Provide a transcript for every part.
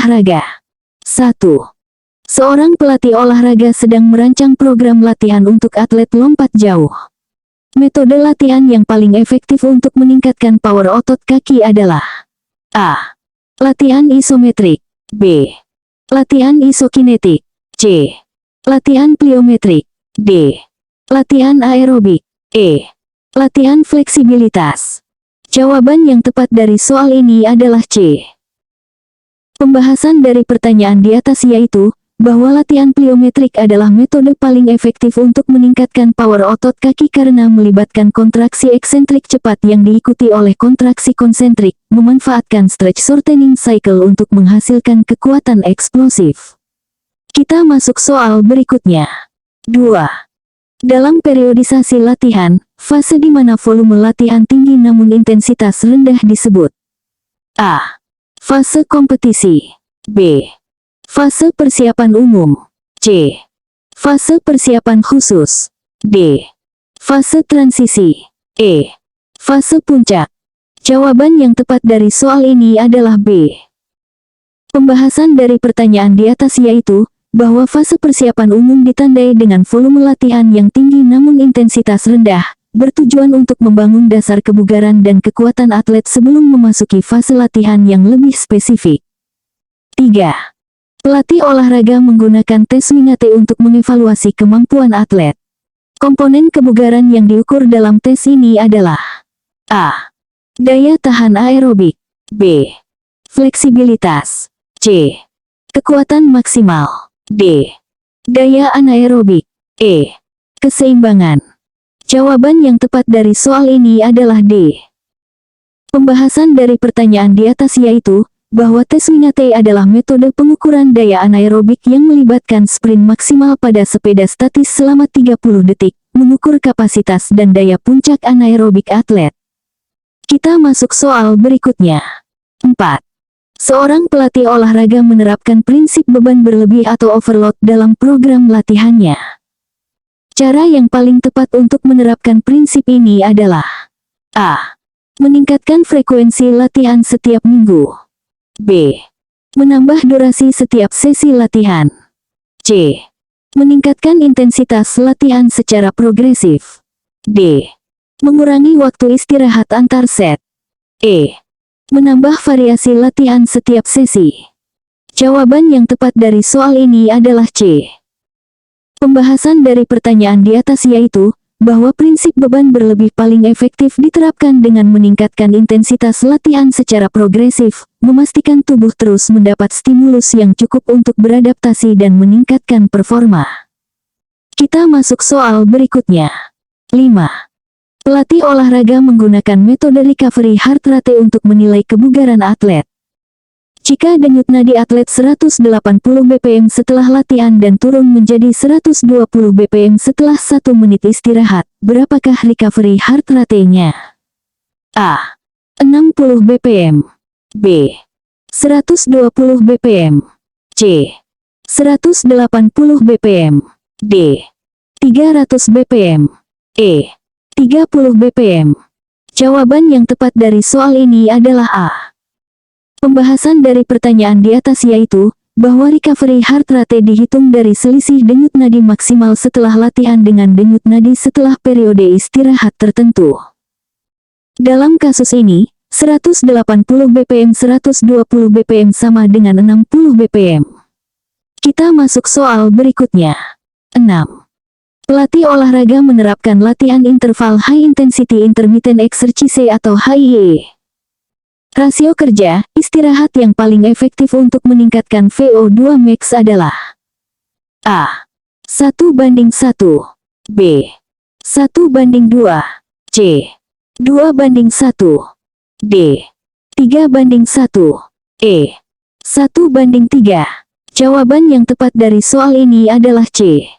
Olahraga 1. Seorang pelatih olahraga sedang merancang program latihan untuk atlet lompat jauh. Metode latihan yang paling efektif untuk meningkatkan power otot kaki adalah A. Latihan isometrik. B. Latihan isokinetik. C. Latihan pliometrik. D. Latihan aerobik. E. Latihan fleksibilitas. Jawaban yang tepat dari soal ini adalah C. Pembahasan dari pertanyaan di atas yaitu bahwa latihan pliometrik adalah metode paling efektif untuk meningkatkan power otot kaki karena melibatkan kontraksi eksentrik cepat yang diikuti oleh kontraksi konsentrik, memanfaatkan stretch shortening cycle untuk menghasilkan kekuatan eksplosif. Kita masuk soal berikutnya. 2. Dalam periodisasi latihan, fase di mana volume latihan tinggi namun intensitas rendah disebut A. Fase kompetisi. B. Fase persiapan umum. C. Fase persiapan khusus. D. Fase transisi. E. Fase puncak. Jawaban yang tepat dari soal ini adalah B. Pembahasan dari pertanyaan di atas yaitu bahwa fase persiapan umum ditandai dengan volume latihan yang tinggi namun intensitas rendah, bertujuan untuk membangun dasar kebugaran dan kekuatan atlet sebelum memasuki fase latihan yang lebih spesifik. 3. Pelatih olahraga menggunakan tes Wingate untuk mengevaluasi kemampuan atlet. Komponen kebugaran yang diukur dalam tes ini adalah A. Daya tahan aerobik. B. Fleksibilitas. C. Kekuatan maksimal. D. Daya anaerobik. E. Keseimbangan. Jawaban yang tepat dari soal ini adalah D. Pembahasan dari pertanyaan di atas yaitu bahwa tes Wingate adalah metode pengukuran daya anaerobik yang melibatkan sprint maksimal pada sepeda statis selama 30 detik, mengukur kapasitas dan daya puncak anaerobik atlet. Kita masuk soal berikutnya. 4. Seorang pelatih olahraga menerapkan prinsip beban berlebih atau overload dalam program latihannya. Cara yang paling tepat untuk menerapkan prinsip ini adalah A. Meningkatkan frekuensi latihan setiap minggu. B. Menambah durasi setiap sesi latihan. C. Meningkatkan intensitas latihan secara progresif. D. Mengurangi waktu istirahat antar set. E. Menambah variasi latihan setiap sesi. Jawaban yang tepat dari soal ini adalah C. Pembahasan dari pertanyaan di atas yaitu bahwa prinsip beban berlebih paling efektif diterapkan dengan meningkatkan intensitas latihan secara progresif, memastikan tubuh terus mendapat stimulus yang cukup untuk beradaptasi dan meningkatkan performa. Kita masuk soal berikutnya. 5. Pelatih olahraga menggunakan metode recovery heart rate untuk menilai kebugaran atlet. Jika denyut nadi atlet 180 bpm setelah latihan dan turun menjadi 120 bpm setelah 1 menit istirahat, berapakah recovery heart rate-nya? A. 60 bpm. B. 120 bpm. C. 180 bpm. D. 300 bpm. E. 30 bpm. Jawaban yang tepat dari soal ini adalah A. Pembahasan dari pertanyaan di atas yaitu bahwa recovery heart rate dihitung dari selisih denyut nadi maksimal setelah latihan dengan denyut nadi setelah periode istirahat tertentu. Dalam kasus ini, 180 bpm 120 bpm sama dengan 60 bpm. Kita masuk soal berikutnya. 6. Pelatih olahraga menerapkan latihan interval high intensity intermittent exercise atau HIIE. Rasio kerja, istirahat yang paling efektif untuk meningkatkan VO2 max adalah A. 1:1, B. 1:2, C. 2:1, D. 3:1, E. 1:3. Jawaban yang tepat dari soal ini adalah C.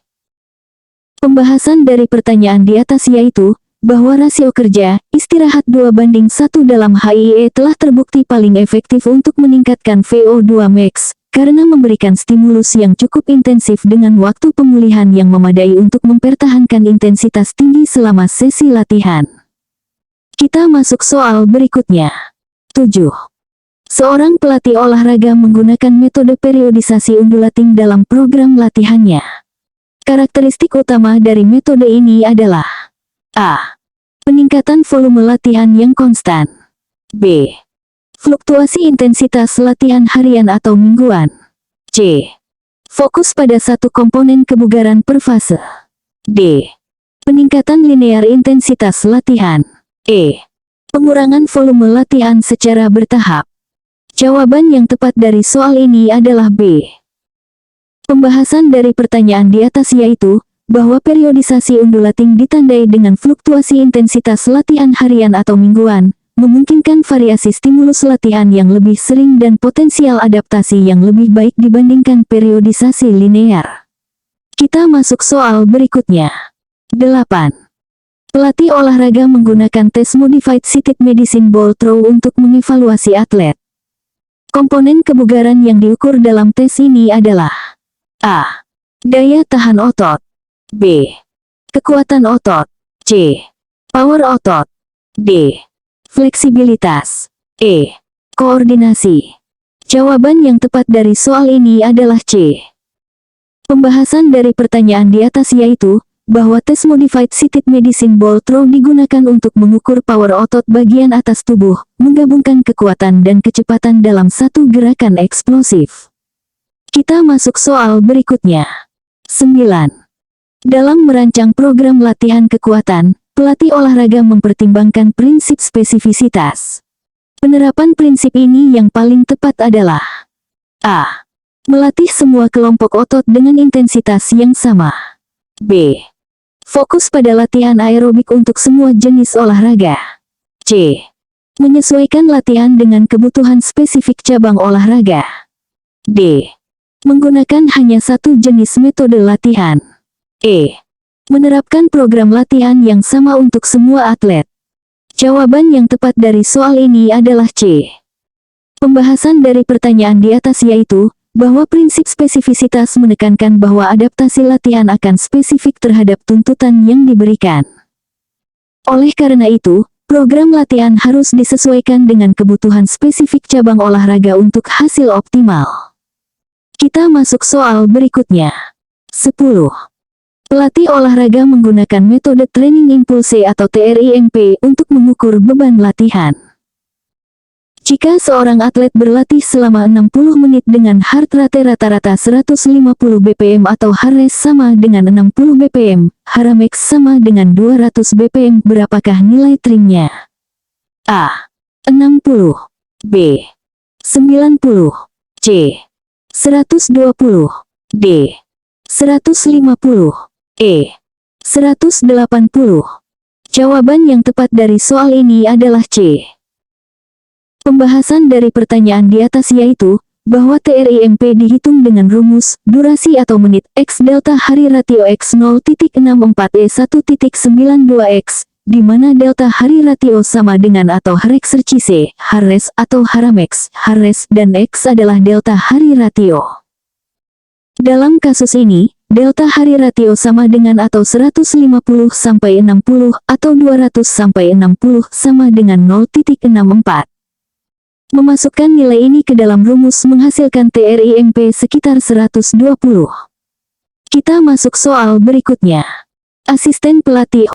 Pembahasan dari pertanyaan di atas yaitu bahwa rasio kerja, istirahat 2:1 dalam HIIE telah terbukti paling efektif untuk meningkatkan VO2 max, karena memberikan stimulus yang cukup intensif dengan waktu pemulihan yang memadai untuk mempertahankan intensitas tinggi selama sesi latihan. Kita masuk soal berikutnya. 7. Seorang pelatih olahraga menggunakan metode periodisasi undulating dalam program latihannya. Karakteristik utama dari metode ini adalah A. Peningkatan volume latihan yang konstan. B. Fluktuasi intensitas latihan harian atau mingguan. C. Fokus pada satu komponen kebugaran per fase. D. Peningkatan linear intensitas latihan. E. Pengurangan volume latihan secara bertahap. Jawaban yang tepat dari soal ini adalah B. Pembahasan dari pertanyaan di atas yaitu, bahwa periodisasi undulating ditandai dengan fluktuasi intensitas latihan harian atau mingguan, memungkinkan variasi stimulus latihan yang lebih sering dan potensial adaptasi yang lebih baik dibandingkan periodisasi linear. Kita masuk soal berikutnya. 8. Pelatih olahraga menggunakan tes Modified Seated Medicine Ball Throw untuk mengevaluasi atlet. Komponen kebugaran yang diukur dalam tes ini adalah A. Daya tahan otot. B. Kekuatan otot. C. Power otot. D. Fleksibilitas. E. Koordinasi. Jawaban yang tepat dari soal ini adalah C. Pembahasan dari pertanyaan di atas yaitu, bahwa tes Modified Seated Medicine Ball Throw digunakan untuk mengukur power otot bagian atas tubuh, menggabungkan kekuatan dan kecepatan dalam satu gerakan eksplosif. Kita masuk soal berikutnya. 9. Dalam merancang program latihan kekuatan, pelatih olahraga mempertimbangkan prinsip spesifisitas. Penerapan prinsip ini yang paling tepat adalah A. Melatih semua kelompok otot dengan intensitas yang sama. B. Fokus pada latihan aerobik untuk semua jenis olahraga. C. Menyesuaikan latihan dengan kebutuhan spesifik cabang olahraga. D. Menggunakan hanya satu jenis metode latihan. E. Menerapkan program latihan yang sama untuk semua atlet. Jawaban yang tepat dari soal ini adalah C. Pembahasan dari pertanyaan di atas yaitu, bahwa prinsip spesifisitas menekankan bahwa adaptasi latihan akan spesifik terhadap tuntutan yang diberikan. Oleh karena itu, program latihan harus disesuaikan dengan kebutuhan spesifik cabang olahraga untuk hasil optimal. Kita masuk soal berikutnya. 10. Pelatih olahraga menggunakan metode Training Impulse atau TRIMP untuk mengukur beban latihan. Jika seorang atlet berlatih selama 60 menit dengan heart rate rata-rata 150 bpm atau heart rate sama dengan 60 bpm, Haramax sama dengan 200 bpm, berapakah nilai trimnya? A. 60. B. 90. C. 120. D. 150. E. 180. Jawaban yang tepat dari soal ini adalah C. Pembahasan dari pertanyaan di atas yaitu, bahwa TRIMP dihitung dengan rumus, durasi atau menit, X delta hari ratio X 0.64E1.92X, di mana delta hari ratio sama dengan atau Harexercise, Hares atau Haramex, Hares, dan X adalah delta hari ratio. Dalam kasus ini, delta hari ratio sama dengan atau 150 sampai 60 atau 200 sampai 60 sama dengan 0.64. Memasukkan nilai ini ke dalam rumus menghasilkan TRIMP sekitar 120. Kita masuk soal berikutnya. Asisten pelatih